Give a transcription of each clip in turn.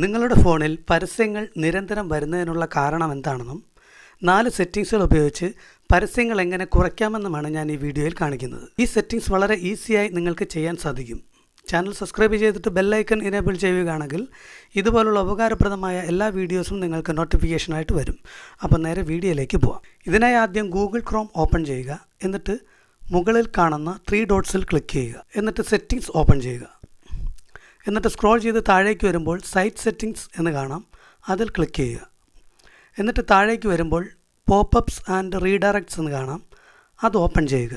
നിങ്ങളുടെ ഫോണിൽ പരസ്യങ്ങൾ നിരന്തരം വരുന്നതിനുള്ള കാരണം എന്താണെന്നും 4 സെറ്റിംഗ്സുകൾ ഉപയോഗിച്ച് പരസ്യങ്ങൾ എങ്ങനെ കുറയ്ക്കാമെന്നുമാണ് ഞാൻ ഈ വീഡിയോയിൽ കാണിക്കുന്നത്. ഈ സെറ്റിംഗ്സ് വളരെ ഈസിയായി നിങ്ങൾക്ക് ചെയ്യാൻ സാധിക്കും. ചാനൽ സബ്സ്ക്രൈബ് ചെയ്തിട്ട് ബെൽ ഐക്കൺ എനേബിൾ ചെയ്യുകയാണെങ്കിൽ ഇതുപോലുള്ള ഉപകാരപ്രദമായ എല്ലാ വീഡിയോസും നിങ്ങൾക്ക് നോട്ടിഫിക്കേഷനായിട്ട് വരും. അപ്പോൾ നേരെ വീഡിയോയിലേക്ക് പോവാം. ഇതിനായി ആദ്യം ഗൂഗിൾ ക്രോം ഓപ്പൺ ചെയ്യുക. എന്നിട്ട് മുകളിൽ കാണുന്ന 3 ഡോട്ട്സിൽ ക്ലിക്ക് ചെയ്യുക. എന്നിട്ട് സെറ്റിംഗ്സ് ഓപ്പൺ ചെയ്യുക. എന്നിട്ട് സ്ക്രോൾ ചെയ്ത് താഴേക്ക് വരുമ്പോൾ സൈറ്റ് സെറ്റിംഗ്സ് എന്ന് കാണാം, അതിൽ ക്ലിക്ക് ചെയ്യുക. എന്നിട്ട് താഴേക്ക് വരുമ്പോൾ പോപ്പപ്സ് ആൻഡ് റീഡയറക്ട്സ് എന്ന് കാണാം, അത് ഓപ്പൺ ചെയ്യുക.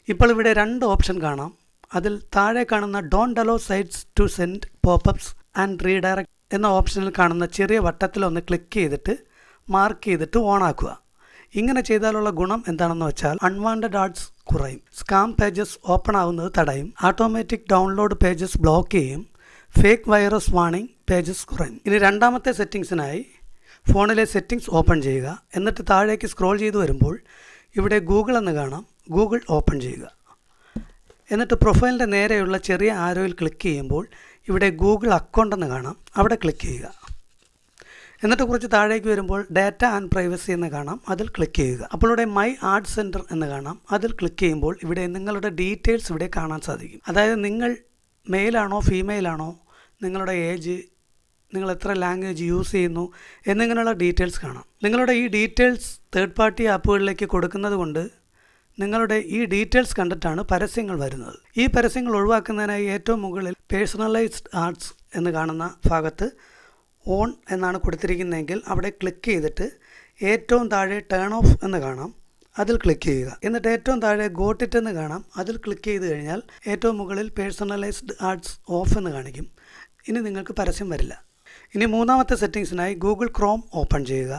ഇപ്പോൾ ഇവിടെ 2 ഓപ്ഷൻ കാണാം. അതിൽ താഴെ കാണുന്ന don't allow sites to send popups and redirect എന്ന ഓപ്ഷനിൽ കാണുന്ന ചെറിയ വട്ടത്തിലൊന്ന് ക്ലിക്ക് ചെയ്തിട്ട് മാർക്ക് ചെയ്തിട്ട് ഓൺ ആക്കുക. ഇങ്ങനെ ചെയ്താലുള്ള ഗുണം എന്താണെന്ന് വെച്ചാൽ അൺവാണ്ടഡ് ആഡ്സ് കുറയും, സ്കാം പേജസ് ഓപ്പൺ ആവുന്നത് തടയും, ഓട്ടോമാറ്റിക് ഡൗൺലോഡ് പേജസ് ബ്ലോക്ക് ചെയ്യും, ഫേക്ക് വൈറസ് വാർണിംഗ് പേജസ് കുറയും. ഇനി രണ്ടാമത്തെ സെറ്റിംഗ്സിനായി ഫോണിലെ സെറ്റിംഗ്സ് ഓപ്പൺ ചെയ്യുക. എന്നിട്ട് താഴേക്ക് സ്ക്രോൾ ചെയ്ത് വരുമ്പോൾ ഇവിടെ ഗൂഗിൾ എന്ന് കാണാം, ഗൂഗിൾ ഓപ്പൺ ചെയ്യുക. എന്നിട്ട് പ്രൊഫൈലിൻ്റെ നേരെയുള്ള ചെറിയ ആരോയിൽ ക്ലിക്ക് ചെയ്യുമ്പോൾ ഇവിടെ ഗൂഗിൾ അക്കൗണ്ട് എന്ന് കാണാം, അവിടെ ക്ലിക്ക് ചെയ്യുക. എന്നിട്ട് കുറച്ച് താഴേക്ക് വരുമ്പോൾ ഡാറ്റ ആൻഡ് പ്രൈവസി എന്ന് കാണാം, അതിൽ ക്ലിക്ക് ചെയ്യുക. അപ്പോൾ ഇവിടെ മൈ ആഡ് സെൻറ്റർ എന്ന് കാണാം, അതിൽ ക്ലിക്ക് ചെയ്യുമ്പോൾ ഇവിടെ നിങ്ങളുടെ ഡീറ്റെയിൽസ് ഇവിടെ കാണാൻ സാധിക്കും. അതായത് നിങ്ങൾ മെയിലാണോ ഫീമെയിലാണോ, നിങ്ങളുടെ ഏജ്, നിങ്ങൾ എത്ര ലാംഗ്വേജ് യൂസ് ചെയ്യുന്നു എന്നിങ്ങനെയുള്ള ഡീറ്റെയിൽസ് കാണാം. നിങ്ങളുടെ ഈ ഡീറ്റെയിൽസ് തേർഡ് പാർട്ടി ആപ്പുകളിലേക്ക് കൊടുക്കുന്നത് കൊണ്ട് നിങ്ങളുടെ ഈ ഡീറ്റെയിൽസ് കണ്ടിട്ടാണ് പരസ്യങ്ങൾ വരുന്നത്. ഈ പരസ്യങ്ങൾ ഒഴിവാക്കുന്നതിനായി ഏറ്റവും മുകളിൽ പേഴ്സണലൈസ്ഡ് ആഡ്സ് എന്ന് കാണുന്ന ഭാഗത്ത് ഓൺ എന്നാണ് കൊടുത്തിരിക്കുന്നതെങ്കിൽ അവിടെ ക്ലിക്ക് ചെയ്തിട്ട് ഏറ്റവും താഴെ ടേൺ ഓഫ് എന്ന് കാണാം, അതിൽ ക്ലിക്ക് ചെയ്യുക. എന്നിട്ട് ഏറ്റവും താഴെ ഗോട്ട് ഇറ്റ് എന്ന് കാണാം, അതിൽ ക്ലിക്ക് ചെയ്ത് കഴിഞ്ഞാൽ ഏറ്റവും മുകളിൽ പേഴ്സണലൈസ്ഡ് ആഡ്സ് ഓഫ് എന്ന് കാണിക്കും. ഇനി നിങ്ങൾക്ക് പരസ്യം വരില്ല. ഇനി മൂന്നാമത്തെ സെറ്റിംഗ്സിനായി ഗൂഗിൾ ക്രോം ഓപ്പൺ ചെയ്യുക.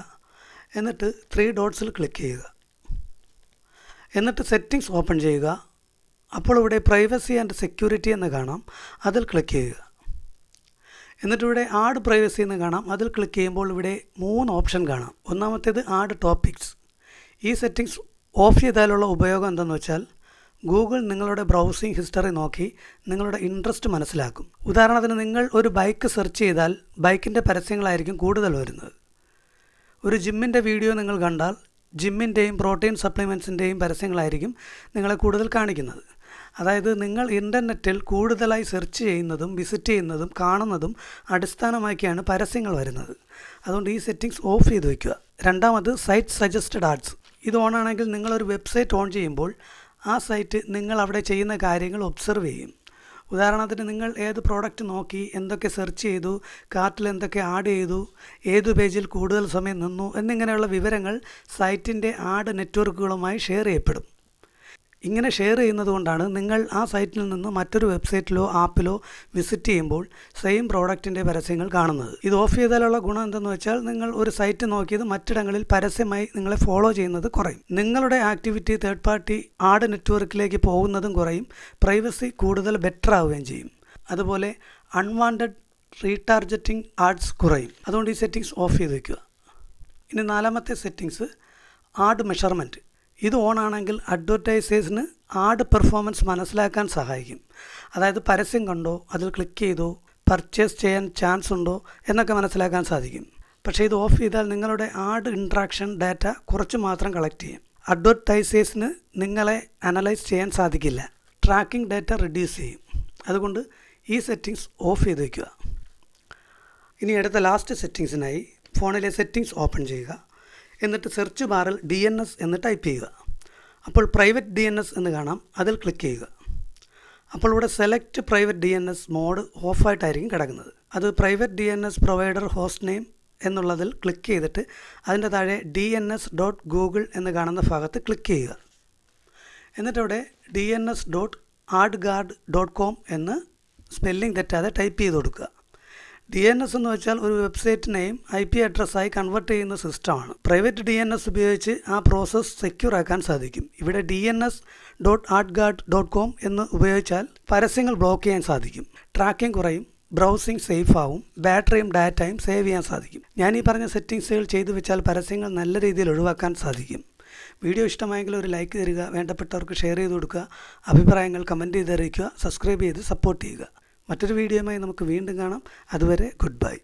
എന്നിട്ട് 3 ഡോട്ട്സിൽ ക്ലിക്ക് ചെയ്യുക. എന്നിട്ട് സെറ്റിംഗ്സ് ഓപ്പൺ ചെയ്യുക. അപ്പോൾ ഇവിടെ പ്രൈവസി ആൻഡ് സെക്യൂരിറ്റി എന്ന് കാണാം, അതിൽ ക്ലിക്ക് ചെയ്യുക. എന്നിട്ട് ഇവിടെ ആഡ് പ്രൈവസി എന്ന് കാണാം, അതിൽ ക്ലിക്ക് ചെയ്യുമ്പോൾ ഇവിടെ 3 ഓപ്ഷൻ കാണാം. ഒന്നാമത്തേത് ആഡ് ടോപ്പിക്സ്. ഈ സെറ്റിംഗ്സ് ഓഫ് ചെയ്താലുള്ള ഉപയോഗം എന്തെന്ന് വെച്ചാൽ ഗൂഗിൾ നിങ്ങളുടെ ബ്രൗസിംഗ് ഹിസ്റ്ററി നോക്കി നിങ്ങളുടെ ഇൻട്രസ്റ്റ് മനസ്സിലാക്കും. ഉദാഹരണത്തിന് നിങ്ങൾ ഒരു ബൈക്ക് സെർച്ച് ചെയ്താൽ ബൈക്കിൻ്റെ പരസ്യങ്ങളായിരിക്കും കൂടുതൽ വരുന്നത്. ഒരു ജിമ്മിൻ്റെ വീഡിയോ നിങ്ങൾ കണ്ടാൽ ജിമ്മിൻ്റെയും പ്രോട്ടീൻ സപ്ലിമെൻറ്റ്സിൻ്റെയും പരസ്യങ്ങളായിരിക്കും നിങ്ങളെ കൂടുതൽ കാണിക്കുന്നത്. അതായത് നിങ്ങൾ ഇൻ്റർനെറ്റിൽ കൂടുതലായി സെർച്ച് ചെയ്യുന്നതും വിസിറ്റ് ചെയ്യുന്നതും കാണുന്നതും അടിസ്ഥാനമാക്കിയാണ് പരസ്യങ്ങൾ വരുന്നത്. അതുകൊണ്ട് ഈ സെറ്റിംഗ്സ് ഓഫ് ചെയ്ത് വയ്ക്കുക. രണ്ടാമത് സൈറ്റ് സജസ്റ്റഡ് ആഡ്സ്. ഇത് ഓണാണെങ്കിൽ നിങ്ങളൊരു വെബ്സൈറ്റ് ഓൺ ചെയ്യുമ്പോൾ ആ സൈറ്റ് നിങ്ങൾ അവിടെ ചെയ്യുന്ന കാര്യങ്ങൾ ഒബ്സർവ് ചെയ്യും. ഉദാഹരണത്തിന് നിങ്ങൾ ഏത് പ്രോഡക്റ്റ് നോക്കി, എന്തൊക്കെ സെർച്ച് ചെയ്തു, കാർട്ടിൽ എന്തൊക്കെ ആഡ് ചെയ്തു, ഏതു പേജിൽ കൂടുതൽ സമയം നിന്നു എന്നിങ്ങനെയുള്ള വിവരങ്ങൾ സൈറ്റിൻ്റെ ആഡ് നെറ്റ്വർക്കുകളുമായി ഷെയർ ചെയ്യപ്പെടും. ഇങ്ങനെ ഷെയർ ചെയ്യുന്നത് കൊണ്ടാണ് നിങ്ങൾ ആ സൈറ്റിൽ നിന്ന് മറ്റൊരു വെബ്സൈറ്റിലോ ആപ്പിലോ വിസിറ്റ് ചെയ്യുമ്പോൾ സെയിം പ്രോഡക്റ്റിൻ്റെ പരസ്യങ്ങൾ കാണുന്നത്. ഇത് ഓഫ് ചെയ്താലുള്ള ഗുണം എന്തെന്ന് വെച്ചാൽ നിങ്ങൾ ഒരു സൈറ്റ് നോക്കിയത് മറ്റിടങ്ങളിൽ പരസ്യമായി നിങ്ങളെ ഫോളോ ചെയ്യുന്നത് കുറയും. നിങ്ങളുടെ ആക്ടിവിറ്റി തേർഡ് പാർട്ടി ആഡ് നെറ്റ്വർക്കിലേക്ക് പോകുന്നതും കുറയും, പ്രൈവസി കൂടുതൽ ബെറ്റർ ആവുകയും ചെയ്യും. അതുപോലെ അൺവാണ്ടഡ് റീടാർജറ്റിംഗ് ആഡ്സ് കുറയും. അതുകൊണ്ട് ഈ സെറ്റിംഗ്സ് ഓഫ് ചെയ്ത് വയ്ക്കുക. ഇനി നാലാമത്തെ സെറ്റിംഗ്സ് ആഡ് മെഷർമെൻറ്റ്. ഇത് ഓൺ ആണെങ്കിൽ അഡ്വർടൈസേഴ്സിന് ആഡ് പെർഫോമൻസ് മനസ്സിലാക്കാൻ സഹായിക്കും. അതായത് പരസ്യം കണ്ടോ, അതിൽ ക്ലിക്ക് ചെയ്തോ, പർച്ചേസ് ചെയ്യാൻ ചാൻസ് ഉണ്ടോ എന്നൊക്കെ മനസ്സിലാക്കാൻ സാധിക്കും. പക്ഷേ ഇത് ഓഫ് ചെയ്താൽ നിങ്ങളുടെ ആഡ് ഇൻട്രാക്ഷൻ ഡാറ്റ കുറച്ച് മാത്രം കളക്ട് ചെയ്യും. അഡ്വർടൈസേഴ്സിന് നിങ്ങളെ അനലൈസ് ചെയ്യാൻ സാധിക്കില്ല. ട്രാക്കിംഗ് ഡാറ്റ റിഡ്യൂസ് ചെയ്യും. അതുകൊണ്ട് ഈ സെറ്റിംഗ്സ് ഓഫ് ചെയ്ത് വയ്ക്കുക. ഇനി അടുത്ത ലാസ്റ്റ് സെറ്റിംഗ്സിനായി ഫോണിലെ സെറ്റിംഗ്സ് ഓപ്പൺ ചെയ്യുക. എന്നിട്ട് സെർച്ച് ബാറിൽ DNS എന്ന് ടൈപ്പ് ചെയ്യുക. അപ്പോൾ പ്രൈവറ്റ് DNS എന്ന് കാണാം, അതിൽ ക്ലിക്ക് ചെയ്യുക. അപ്പോൾ ഇവിടെ സെലക്ട് പ്രൈവറ്റ് DNS മോഡ് ഓഫായിട്ടായിരിക്കും കിടക്കുന്നത്. അത് private DNS provider host name എന്നുള്ളതിൽ ക്ലിക്ക് ചെയ്തിട്ട് അതിൻ്റെ താഴെ DNS.google എന്ന് കാണുന്ന ഭാഗത്ത് ക്ലിക്ക് ചെയ്യുക. എന്നിട്ടവിടെ DNS.adguard.com എന്ന് സ്പെല്ലിംഗ് തെറ്റാതെ ടൈപ്പ് ചെയ്ത് കൊടുക്കുക. DNS എന്ന് വെച്ചാൽ ഒരു വെബ്സൈറ്റിനെയും IP അഡ്രസ്സായി കൺവേർട്ട് ചെയ്യുന്ന സിസ്റ്റമാണ്. പ്രൈവറ്റ് DNS ഉപയോഗിച്ച് ആ പ്രോസസ്സ് സെക്യൂർ ആക്കാൻ സാധിക്കും. ഇവിടെ DNS.adguard.com എന്ന് ഉപയോഗിച്ചാൽ പരസ്യങ്ങൾ ബ്ലോക്ക് ചെയ്യാൻ സാധിക്കും, ട്രാക്കിംഗ് കുറയും, ബ്രൗസിംഗ് സേഫ് ആവും, ബാറ്ററിയും ഡാറ്റയും സേവ് ചെയ്യാൻ സാധിക്കും. ഞാൻ ഈ പറഞ്ഞ സെറ്റിംഗ്സുകൾ ചെയ്തു വെച്ചാൽ പരസ്യങ്ങൾ നല്ല രീതിയിൽ ഒഴിവാക്കാൻ സാധിക്കും. വീഡിയോ ഇഷ്ടമായെങ്കിൽ ഒരു ലൈക്ക് തരിക, വേണ്ടപ്പെട്ടവർക്ക് ഷെയർ ചെയ്ത് കൊടുക്കുക, അഭിപ്രായങ്ങൾ കമൻറ്റ് ചെയ്ത് അറിയിക്കുക, സബ്സ്ക്രൈബ് ചെയ്ത് സപ്പോർട്ട് ചെയ്യുക. മറ്റൊരു വീഡിയോയുമായി നമുക്ക് വീണ്ടും കാണാം. അതുവരെ ഗുഡ് ബൈ.